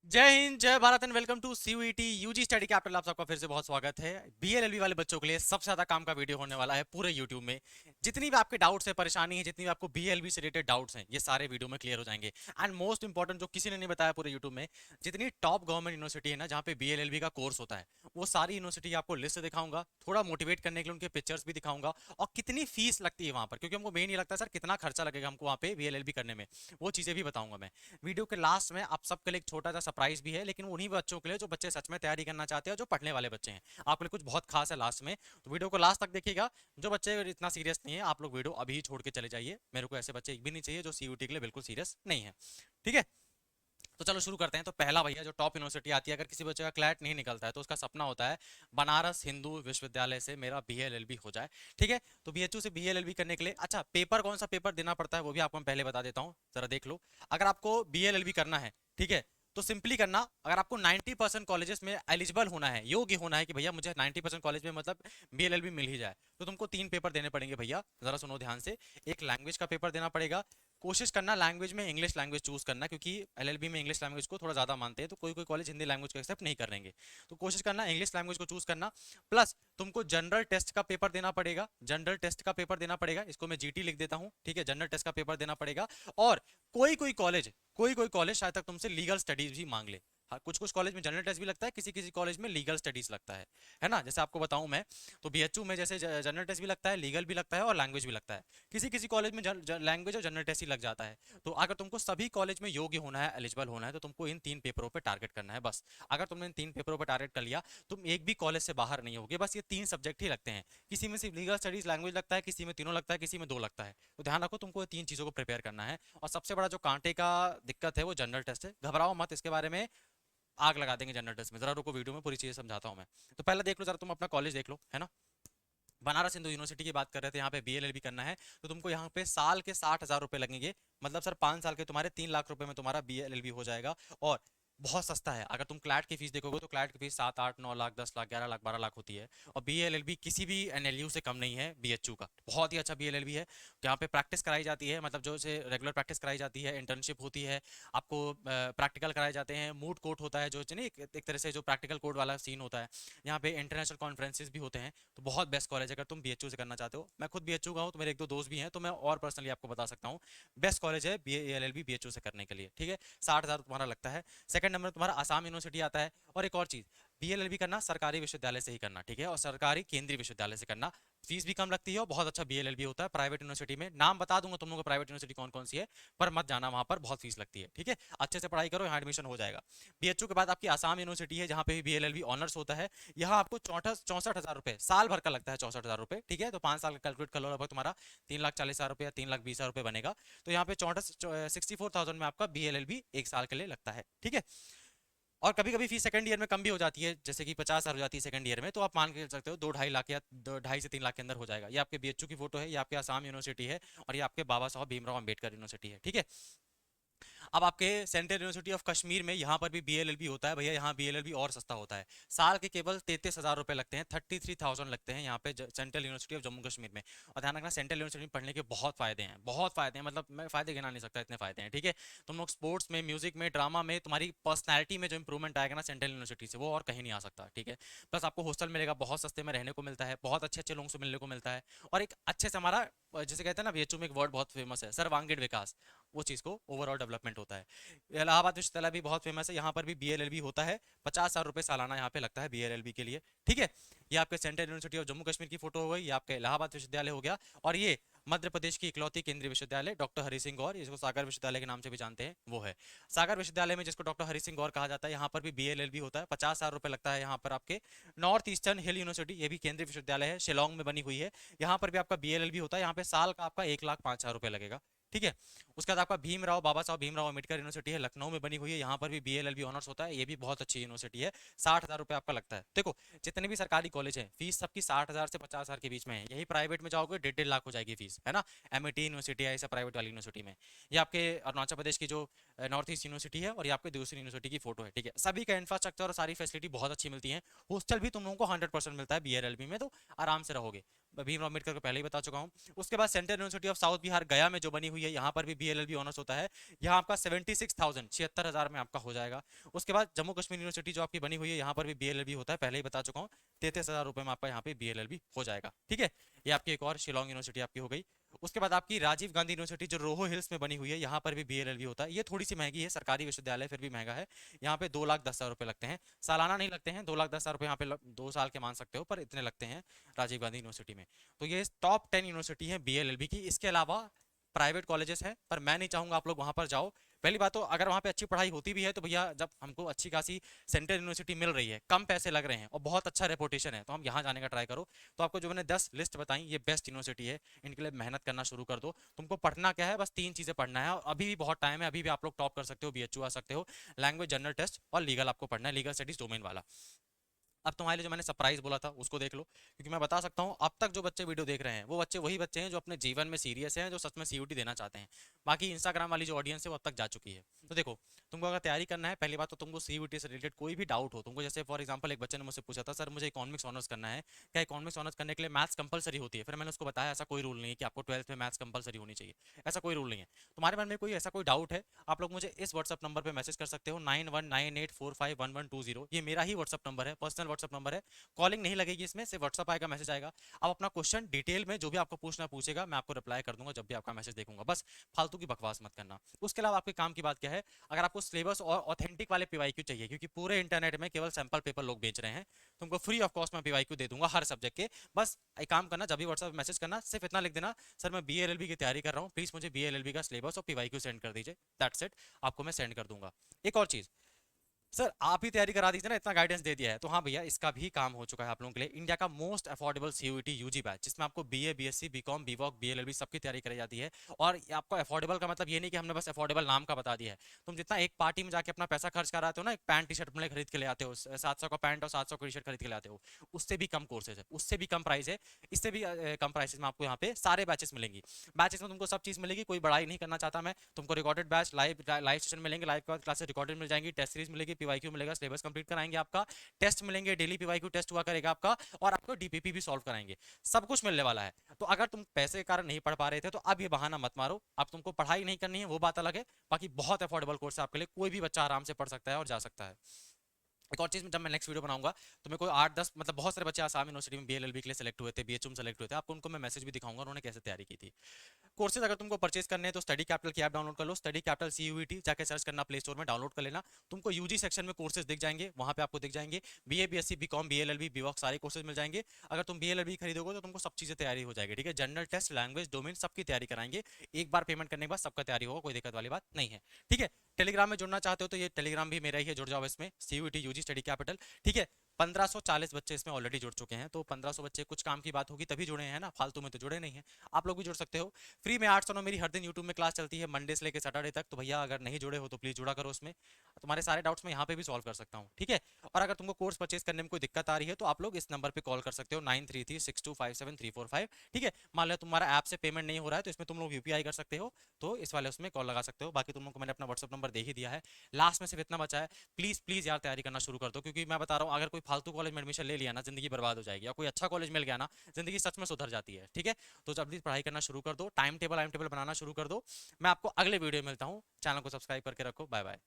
जय हिंद, जय Bharat and welcome to CUET UG study capital. आप सबका फिर से बहुत स्वागत है। बीएलएलबी वाले बच्चों के लिए सबसे ज्यादा काम का वीडियो होने वाला है पूरे यूट्यूब में। जितनी भी आपके डाउट्स है, परेशानी है, जितनी भी आपको बीएलबी से रिलेटेड डाउट्स हैं, ये सारे वीडियो में क्लियर हो जाएंगे। एंड मोस्ट इंपॉर्टेंट जो किसी ने नहीं बताया पूरे यूट्यूब में, जितनी टॉप गवर्नमेंट यूनिवर्सिटी है ना जहाँ पे बीएलएलबी का कोर्स होता है, वो सारी यूनिवर्सिटी आपको लिस्ट दिखाऊंगा, थोड़ा मोटिवेट करने के लिए उनके पिक्चर्स भी दिखाऊंगा, और कितनी फीस लगती है वहां पर, क्योंकि हमको मेन ये लगता है सर कितना खर्चा लगेगा हमको वहाँ पे बीएलएलबी करने में, वो चीजें भी बताऊंगा मैं। वीडियो के लास्ट में आप सबके लिए एक छोटा सा सरप्राइज भी है, लेकिन उन्हीं बच्चों के लिए जो बच्चे सच में तैयारी करना चाहते हैं, जो पढ़ने वाले बच्चे हैं। आपके लिए कुछ बहुत खास है लास्ट में, तो वीडियो को लास्ट तक देखिएगा। जो बच्चे इतना सीरियस नहीं है, आप लोग वीडियो अभी ही छोड़ के चले जाइए। मेरे को ऐसे बच्चे एक भी नहीं चाहिए जो सीयूटी के लिए बिल्कुल सीरियस नहीं है। ठीक है, तो चलो शुरू करते हैं। तो पहला भैया, जो टॉप यूनिवर्सिटी आती है, अगर किसी बच्चे का क्लैट नहीं निकलता है तो उसका सपना होता है बनारस हिंदू विश्वविद्यालय से मेरा बीएलएलबी हो जाए। ठीक है, तो बीएचयू से बीएलएलबी करने के लिए अच्छा पेपर, कौन सा पेपर देना पड़ता है वो भी आपको मैं पहले बता देता हूँ, जरा देख लो। अगर आपको बीएलएलबी करना है, ठीक है, तो सिंपली करना। अगर आपको 90% कॉलेजेस में एलिजिबल होना है, योग्य होना है कि भैया मुझे 90% कॉलेज में मतलब बीएलएलबी मिल ही जाए, तो तुमको तीन पेपर देने पड़ेंगे भैया। जरा सुनो ध्यान से। एक लैंग्वेज का पेपर देना पड़ेगा। कोशिश करना लैंग्वेज में इंग्लिश लैंग्वेज चूज करना, क्योंकि एलएलबी में इंग्लिश लैंग्वेज को थोड़ा ज्यादा मानते हैं, तो कोई कोई कॉलेज हिंदी लैंग्वेज को एक्सेप्ट नहीं करेंगे। तो कोशिश करना इंग्लिश लैंग्वेज को चूज करना। प्लस तुमको जनरल टेस्ट का पेपर देना पड़ेगा। जनरल टेस्ट का पेपर देना पड़ेगा, इसको मैं जीटी लिख देता हूँ। ठीक है, जनरल टेस्ट का पेपर देना पड़ेगा। और कोई कोई कॉलेज शायद तक तुमसे लीगल स्टडीज भी मांग ले। हाँ, कुछ कुछ कॉलेज में जनरल टेस्ट भी लगता है, किसी किसी कॉलेज में लीगल स्टडीज लगता है ना। जैसे आपको बताऊं मैं, तो बीएचयू में जैसे जनरल टेस्ट भी लगता है, लीगल भी लगता है और लैंग्वेज भी लगता है। किसी किसी कॉलेज में लैंग्वेज और जनरल टेस्ट ही लग जाता है। तो अगर तुमको सभी कॉलेज में योग्य होना है, एलिजिबल होना है, तो तुमको इन तीन पेपरों पे टारगेट करना है बस। अगर तुमने इन तीन पेपरों पे टारगेट कर लिया, तुम एक भी कॉलेज से बाहर नहीं होगे। बस ये तीन सब्जेक्ट ही लगते हैं। किसी में सिर्फ लीगल स्टडीज लैंग्वेज लगता है, किसी में तीनों लगता है, किसी में दो लगता है। तो ध्यान रखो, तुमको ये तीन चीजों को प्रिपेयर करना है। और सबसे बड़ा जो कांटे का दिक्कत है वो जनरल टेस्ट है। घबराओ मत इसके बारे में, आग लगा देंगे जनरल टेस्ट में। जरा रुको, वीडियो में पूरी चीजें समझाता हूँ मैं। तो पहले देख लो जरा, तुम अपना कॉलेज देख लो, है ना। बनारस हिंदू यूनिवर्सिटी की बात कर रहे थे, यहाँ पे बीएलएलबी करना है, तो तुमको यहाँ पे साल के 60,000 रुपए लगेंगे। मतलब सर 5 साल के तुम्हारे 3 लाख रुपए में तुम्हारा बीएलएलबी हो जाएगा। और बहुत सस्ता है। अगर तुम क्लैट की फीस देखोगे तो क्लैट की फीस 7 8 9 लाख 10 लाख 11 लाख 12 लाख होती है। और बीएलएलबी किसी भी एनएलयू से कम नहीं है। बीएचयू का बहुत ही अच्छा बीएलएलबी है। तो यहाँ पे प्रैक्टिस कराई जाती है, मतलब जो से रेगुलर प्रैक्टिस कराई जाती है, इंटर्नशिप होती है, आपको प्रैक्टिकल कराए जाते हैं, मूड कोर्ट होता है, जो नहीं एक तरह से जो प्रैक्टिकल कोड वाला सीन होता है। यहाँ पे इंटरनेशनल कॉन्फ्रेंसेस भी होते हैं। तो बहुत बेस्ट कॉलेज है अगर तुम बीएचयू से करना चाहते हो। मैं खुद बीएचयू का हूँ, तो मेरे एक दो दोस्त भी हैं, तो मैं और पर्सनली आपको बता सकता हूँ। बेस्ट कॉलेज है बीएलएलबी बीएचयू से करने के लिए। ठीक है, 60,000 तुम्हारा लगता है। सेकंड नंबर तुम्हारा आसाम यूनिवर्सिटी आता है। और एक और चीज, बीएलएलबी करना सरकारी विश्वविद्यालय से ही करना, ठीक है, और सरकारी केंद्रीय विश्वविद्यालय से करना। फीस भी कम लगती है और बहुत अच्छा बीएलएलबी होता है। प्राइवेट यूनिवर्सिटी में नाम बता दूंगा तुम लोगों को, प्राइवेट यूनिवर्सिटी कौन कौन सी है, पर मत जाना वहां पर, बहुत फीस लगती है। ठीक है, अच्छे से पढ़ाई करो, यहाँ एडमिशन हो जाएगा। बीएचयू के बाद आपकी आसाम यूनिवर्सिटी है, जहाँ पे भी बीएलएलबी ऑनर्स होता है। यहाँ आपको 64,000 रुपए साल भर का लगता है, 64,000 रुपए। ठीक है, तो 5 साल का कैलकुलेट कर लो, लगभग तुम्हारा 3,40,000 रुपये या 3,20,000 रुपये बनेगा। तो यहाँ पे 64,000 में आपका बीएलएलबी एक साल के लिए लगता है। ठीक है, और कभी कभी फीस सेकंड ईयर में कम भी हो जाती है, जैसे कि 50,000 हो जाती है सेकंड ईयर में, तो आप मान के चल सकते हो 2 ढाई लाख या 2 ढाई से 3 लाख के अंदर हो जाएगा। ये आपके बीएचयू की फोटो है, ये आपके आसाम यूनिवर्सिटी है, और ये आपके बाबा साहब भीमराव अंबेडकर यूनिवर्सिटी है। ठीक है, अब आपके सेंट्रल यूनिवर्सिटी ऑफ कश्मीर में यहाँ पर भी बीएलएलबी होता है भैया। यहाँ बीएलएलबी और सस्ता होता है। साल के केवल 33,000 रुपए लगते हैं, 33,000 लगते हैं यहाँ पे central university of Jammu Kashmir में। और ध्यान रखना, सेंट्रल यूनिवर्सिटी में पढ़ने के बहुत फायदे हैं, बहुत फायदे हैं, मतलब मैं फायदे गिना नहीं सकता, इतने फायदे हैं। ठीक है, तुम लोग स्पोर्ट्स में, म्यूजिक में, ड्रामा में, तुम्हारी पर्सनैलिटी में जो इंप्रूवमेंट आएगा ना सेंट्रल यूनिवर्सिटी से, वो और कहीं नहीं आ सकता। ठीक है, प्लस आपको हॉस्टल मिलेगा, बहुत सस्ते में रहने को मिलता है, बहुत अच्छे अच्छे लोगों से मिलने को मिलता है। और एक अच्छे से हमारा, जैसे कहते हैं ना, बीएचयू में एक वर्ड बहुत फेमस है, सर्वांगीण विकास, वो चीज़ को ओवरऑल डेवलपमेंट होता है। इलाहाबाद विश्वविद्यालय भी बहुत फेमस है, यहाँ पर भी बीएलएलबी होता है। 50,000 रुपये सालाना यहाँ पे लगता है बीएलएलबी के लिए। ठीक है, ये आपके central university of Jammu Kashmir की फोटो हो गई, ये आपका इलाहाबाद विश्वविद्यालय हो गया। और ये मध्य प्रदेश की इकलौती केंद्रीय विश्वविद्यालय डॉक्टर हरि सिंह गौर, जिसको सागर विश्वविद्यालय के नाम से भी जानते हैं, वो है। सागर विश्वविद्यालय में जिसको डॉक्टर हरि सिंह गौर कहा जाता है, यहाँ पर भी बीएलएलबी होता है। 50,000 रुपये लगता है यहाँ पर आपके। नॉर्थ ईस्टर्न हिल यूनिवर्सिटी, ये भी केंद्रीय विश्वविद्यालय है, शिलोंग में बनी हुई है। यहाँ पर भी आपका बीएलएलबी होता है। यहाँ पे साल का आपका 1,05,000 रुपये लगेगा। ठीक है, उसके बाद आपका भीमराव, बाबा साहब भीमराव अम्बेडकर यूनिवर्सिटी है, लखनऊ में बनी हुई है। यहाँ पर भी बीएलएलबी ऑनर्स होता है, ये भी बहुत अच्छी यूनिवर्सिटी है। 60,000 रुपये आपका लगता है। देखो, जितने भी सरकारी कॉलेज हैं, फीस सबकी 60,000 से 50,000 के बीच में है। यही प्राइवेट में जाओगे 1.5 लाख हो जाएगी फीस, है ना। एमआईटी यूनिवर्सिटी है, ऐसा प्राइवेट वाली यूनिवर्सिटी में। ये आपके अरुणाचल प्रदेश की जो नॉर्थ ईस्ट यूनिवर्सिटी है, और ये आपके दूसरी यूनिवर्सिटी की फोटो है। ठीक है, सभी का इंफ्रास्ट्रक्चर और सारी फैसिलिटी बहुत अच्छी मिलती है। हॉस्टल भी तुम लोगों को 100% मिलता है बीएलएलबी में, तो आराम से रहोगे। भीमराव अम्बेडकर को पहले ही बता चुका हूँ। उसके बाद central university of south Bihar गया में जो बनी हुई है, यहाँ पर भी बीएलएलबी ऑनर्स होता है। यहाँ आपका 76,000 76,000 में आपका हो जाएगा। उसके बाद जम्मू कश्मीर यूनिवर्सिटी जो आपकी बनी हुई है, यहाँ पर भी बीएलएलबी होता है, पहले ही बता चुका हूँ। 33,000 रुपये में आपका यहाँ पे बीएलएलबी हो जाएगा। ठीक है, ये आपकी एक और शिलोंग यूनिवर्सिटी आपकी हो गई। उसके बाद आपकी राजीव गांधी यूनिवर्सिटी जो रोहो हिल्स में बनी हुई है, यहाँ पर भी बीएलएलबी होता है। ये थोड़ी सी महंगी है, सरकारी विश्वविद्यालय फिर भी महंगा है। यहाँ पे 2,10,000 रुपये लगते हैं, सालाना नहीं लगते हैं। 2,10,000 रुपये यहाँ पे 2 साल के मान सकते हो, पर इतने लगते हैं राजीव गांधी यूनिवर्सिटी में। तो ये टॉप 10 यूनिवर्सिटी है बीएलएलबी की। इसके अलावा प्राइवेट कॉलेजेस हैं, पर मैं नहीं चाहूंगा आप लोग वहां पर जाओ। पहली बात तो अगर वहां पे अच्छी पढ़ाई होती भी है तो भैया, जब हमको अच्छी खासी सेंट्रल यूनिवर्सिटी मिल रही है, कम पैसे लग रहे हैं और बहुत अच्छा रेपुटेशन है, तो हम यहाँ जाने का ट्राई करो। तो आपको जो मैंने 10 लिस्ट बताई, ये बेस्ट यूनिवर्सिटी है, इनके लिए मेहनत करना शुरू कर दो। तुमको पढ़ना क्या है, बस 3 चीजें पढ़ना है, और अभी भी बहुत टाइम है, अभी भी आप लोग टॉप कर सकते हो, बीएचयू आ सकते हो। लैंग्वेज, जनरल टेस्ट और लीगल आपको पढ़ना है, लीगल स्टडीज डोमेन वाला। अब तुम्हारे लिए जो मैंने सरप्राइज बोला था उसको देख लो, क्योंकि मैं बता सकता हूँ अब तक जो बच्चे वीडियो देख रहे हैं वो बच्चे वही बच्चे हैं जो अपने जीवन में सीरियस हैं, जो सच में सीयूटी देना चाहते हैं। बाकी इंस्टाग्राम वाली जो ऑडियंस है वो अब तक जा चुकी है। तो देखो, तुमको अगर तैयारी करना है, पहली बात तो तुमको सीयूटी से रिलेटेड कोई भी डाउट हो तुमको, जैसे फॉर एग्जाम्पल एक बच्चे ने मुझसे पूछा था, सर मुझे इकोनॉमिक्स ऑनर्स करना है, क्या इकोनॉमिक्स ऑनर्स करने के लिए मैथ्स कंपलसरी होती है? फिर मैंने उसको बताया ऐसा कोई रूल नहीं है कि आपको 12th में मैथ्स कंपलसरी होनी चाहिए, ऐसा कोई रूल नहीं है। तुम्हारे मन में कोई ऐसा कोई डाउट है, आप लोग मुझे इस व्हाट्सअप नंबर पर मैसेज कर सकते हो, 9198451120। ये मेरा ही व्हाट्सअप नंबर है, पर्सनल व्हाट्सअप नंबर है। कॉलिंग नहीं लगेगी इसमें, सिर्फ व्हाट्सअप आएगा, मैसेज आएगा। आप अपना क्वेश्चन डिटेल में जो भी आपको पूछना पूछेगा, मैं आपको रिप्लाई कर दूंगा जब भी आपका मैसेज देखूंगा। बस फालतू की बकवास मत करना। उसके अलावा आपके काम की बात क्या है, अगर आपको सिलेबस और ऑथेंटिक वाले पीवाईक्यू चाहिए, क्योंकि पूरे इंटरनेट में केवल सैंपल पेपर लोग बेच रहे हैं, तुमको फ्री ऑफ कॉस्ट में पीवाईक्यू दे दूंगा हर सब्जेक्ट के। बस एक काम करना, जब भी व्हाट्सएप मैसेज करना, सिर्फ इतना लिख देना, सर मैं बीएलएलबी की तैयारी कर रहा हूँ, प्लीज मुझे बीएलएलबी का सिलेबस और पीवाईक्यू सेंड कर दीजिए। दैट्स इट, आपको मैं सेंड कर दूंगा। एक और चीज, सर आप ही तैयारी करा दीजिए ना, इतना गाइडेंस दे दिया है तो हाँ भैया, इसका भी काम हो चुका है आप लोगों के लिए। इंडिया का most affordable CUET UG batch, जिसमें आपको BA, BSc, BCom, BVoc, BLLB सबकी तैयारी कराई जाती है। और आपको अफोर्डेबल का मतलब ये नहीं कि हमने बस अफोर्डेबल नाम का बता दिया है। तुम जितना एक पार्टी में जाके अपना पैसा खर्च कराते हो ना, एक पैंट टी शर्ट अपने खरीद के ले आते हो, 700 का पैंट और 700 की टी शर्ट खरीद के ले आते हो, उससे भी कम कोर्सेज है, उससे भी कम प्राइस है। इससे भी कम प्राइसेस में आपको यहाँ पे सारे बैचेस मिलेंगी। बैचेस में तुमको सब चीज मिलेगी, कोई बड़ाई नहीं करना चाहता मैं। तुमको recorded batch, live live session मिलेंगे, लाइव क्लासेस रिकॉर्डेड मिल जाएंगी, टेस्ट सीरीज मिलेगी, पीवाईक्यू मिलेगा, सिलेबस कंप्लीट कराएंगे आपका, टेस्ट मिलेंगे, डेली पीवाईक्यू टेस्ट हुआ करेगा आपका, और आपको डीपीपी भी सॉल्व कराएंगे। सब कुछ मिलने वाला है। तो अगर तुम पैसे के कारण नहीं पढ़ पा रहे थे तो अब ये बहाना मत मारो। अब तुमको पढ़ाई नहीं करनी है वो बात अलग है, बाकी बहुत अफोर्डेबल कोर्स है आपके लिए, कोई भी बच्चा आराम से पढ़ सकता है और जा सकता है। एक और चीज में, जब मैं नेक्स्ट वीडियो बनाऊंगा तो मेरे को 8-10 मतलब बहुत सारे बच्चे आसाम यूनिवर्सिटी में बीएलएलबी के लिए सेलेक्ट हुए थे, बीएचयू में सेलेक्ट हुए थे, आपको उनको मैं मैसेज भी दिखाऊंगा उन्होंने कैसे तैयारी की थी। कोर्सेज अगर तुमको परचेज करने हैं तो स्टडी कैपिटल की ऐप डाउनलोड कर लो, स्टडी कैपिटल सीयूईटी जाके सर्च करना, प्ले स्टोर में डाउनलोड कर लेना। तुमको यूजी सेक्शन में कोर्सेज दिख जाएंगे, वहां पे आपको दिख जाएंगे BA, BSc, BCom, BLLB, BVoc, सारे कोर्सेज मिल जाएंगे। अगर तुम बीएलएलबी खरीदोगे तो तुमको सब चीजें तैयारी हो जाएगी। ठीक है, जनरल टेस्ट, लैंग्वेज, डोमेन सबकी तैयारी कराएंगे। एक बार पेमेंट करने के बाद सबका तैयारी होगा, कोई दिक्कत वाली बात नहीं है। ठीक है, टेलीग्राम में जुड़ना चाहते हो तो ये टेलीग्राम भी मेरा ही है, जुड़ जाओ इसमें, सीयूईटी यूजी स्टडी कैपिटल। ठीक है, 1540 बच्चे इसमें ऑलरेडी जुड़ चुके हैं, तो 1500 बच्चे, कुछ काम की बात होगी तभी जुड़े हैं ना, फालतू में तो जुड़े नहीं हैं। आप लोग भी जुड़ सकते हो। फ्री में 809 मेरी हर दिन यूट्यूब में क्लास चलती है, मंडे से लेकर सैटरडे तक। तो भैया अगर नहीं जुड़े हो तो प्लीज जुड़ा करो उसमें, तुम्हारे सारे डाउट्स मैं यहाँ पे भी सॉल्व कर सकता हूँ। ठीक है, और अगर तुमको कोर्स परचेज करने में कोई दिक्कत आ रही है तो आप लोग इस नंबर पर कॉल कर सकते हो, 9336257345। ठीक है, मान लो तुम्हारा ऐप से पेमेंट नहीं हो रहा है तो इसमें तुम लोग यूपीआई कर सकते हो, तो इस वाले उसमें कॉल लगा सकते हो। बाकी तुम लोग को मैंने अपना व्हाट्सअप नंबर दे ही दिया है। लास्ट में सिर्फ इतना बचा है, प्लीज प्लीज यार तैयारी करना शुरू कर दो, क्योंकि मैं बता रहा हूँ अगर कोई फालतू कॉलेज में एडमिशन ले लिया ना, जिंदगी बर्बाद हो जाएगी, और कोई अच्छा कॉलेज मिल गया ना, जिंदगी सच में सुधर जाती है। ठीक है, तो जल्दी पढ़ाई करना शुरू कर दो, टाइम टेबल बनाना शुरू कर दो। मैं आपको अगले वीडियो में मिलता हूँ, चैनल को सब्सक्राइब करके रखो, बाय बाय।